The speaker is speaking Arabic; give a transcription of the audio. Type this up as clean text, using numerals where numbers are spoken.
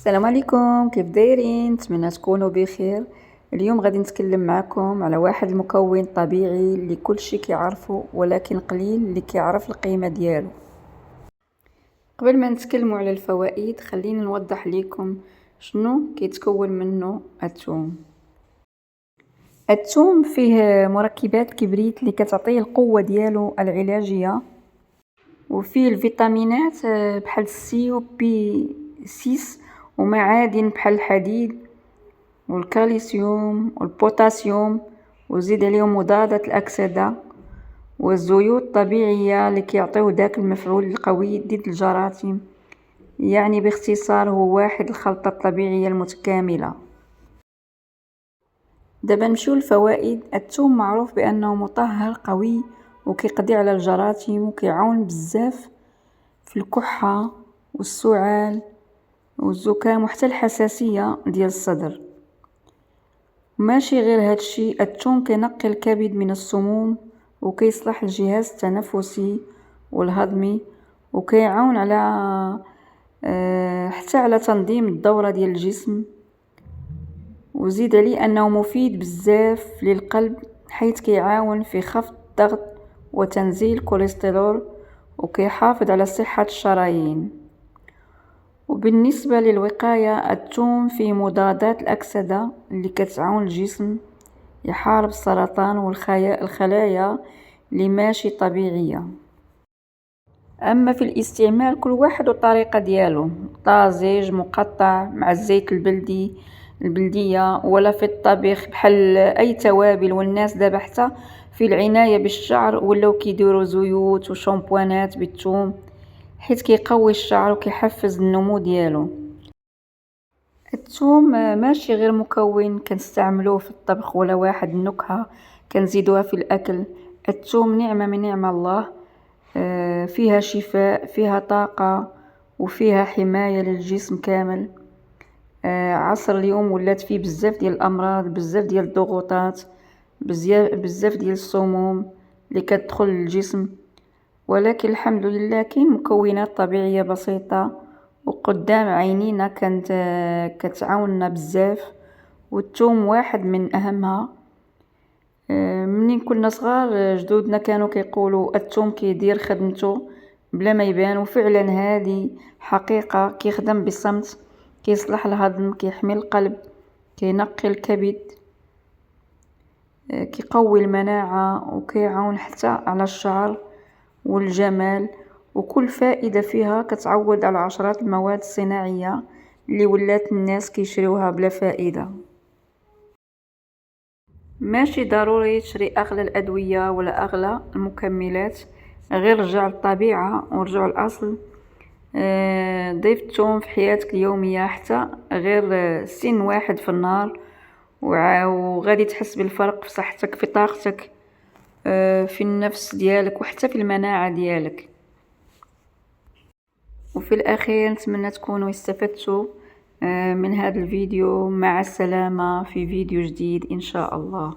السلام عليكم، كيف دايرين؟ نتمنى تكونوا بخير. اليوم غادي نتكلم معكم على واحد المكون طبيعي اللي كل شي كيعرفه، ولكن قليل اللي كيعرف القيمة ديالو. قبل ما نتكلموا على الفوائد خلينا نوضح لكم شنو كيتكون منه الثوم. الثوم فيه مركبات كبريت اللي كتعطيه القوة ديالو العلاجية، وفيه الفيتامينات بحال السي و بي 6 ومعادن بحال الحديد والكالسيوم والبوتاسيوم، وزيد عليهم مضادات الأكسدة والزيوت الطبيعية اللي كيعطيو داك المفعول القوي ضد الجراثيم. يعني باختصار هو واحد الخلطة الطبيعية المتكاملة. دابا نمشيو للفوائد. الثوم معروف بأنه مطهر قوي وكيقضي على الجراثيم وكيعاون بزاف في الكحة والسعال والزكام وحتى الحساسية ديال الصدر. ماشي غير هادشي، الثوم كينقي الكبد من السموم وكيصلح الجهاز التنفسي والهضمي، وكيعاون على حتى على تنظيم الدورة ديال الجسم. وزيد عليه انه مفيد بزاف للقلب، حيث كيعاون في خفض الضغط وتنزيل الكوليسترول وكيحافظ على صحة الشرايين. وبالنسبة للوقاية، الثوم فيه مضادات الأكسدة اللي كتعاون الجسم يحارب السرطان والخلايا اللي ماشي طبيعية. أما في الاستعمال كل واحد والطريقة ديالو، طازج، مقطع، مع الزيت البلدية، ولا في الطبيخ بحال أي توابل. والناس دابا حتى في العناية بالشعر ولاو كيديروا زيوت وشامبوانات بالثوم، حيث كيقوي الشعر وكيحفز النمو ديالو. الثوم ماشي غير مكون كنستعملوه في الطبخ ولا واحد النكهة كنزيدوها في الأكل. الثوم نعمة من نعم الله، فيها شفاء، فيها طاقة، وفيها حماية للجسم كامل. عصر اليوم ولات فيه بزاف ديال الأمراض، بزاف ديال الضغوطات، بزاف ديال السموم اللي كتدخل للجسم، ولكن الحمد لله كاين مكونات طبيعية بسيطة وقدام عينينا كانت كتعاوننا بزاف، والثوم واحد من اهمها. منين كنا صغار جدودنا كانوا كيقولوا الثوم كيدير خدمته بلا ما يبان، وفعلا هذه حقيقة. كيخدم بصمت، كيصلح الهضم، كيحمي القلب، كينقي الكبد، كيقوي المناعة، وكيعاون حتى على الشعر والجمال. وكل فائدة فيها كتعوض على عشرات المواد الصناعية اللي ولات الناس كيشريوها بلا فائدة. ماشي ضروري تشري أغلى الأدوية ولا أغلى المكملات، غير رجع للطبيعة ورجع الأصل. ضيف الثوم في حياتك اليومية، حتى غير سن واحد في النهار، وغادي تحس بالفرق في صحتك، في طاقتك، في النفس ديالك، وحتى في المناعة ديالك. وفي الأخير نتمنى تكونوا استفدتوا من هذا الفيديو. مع السلامة في فيديو جديد إن شاء الله.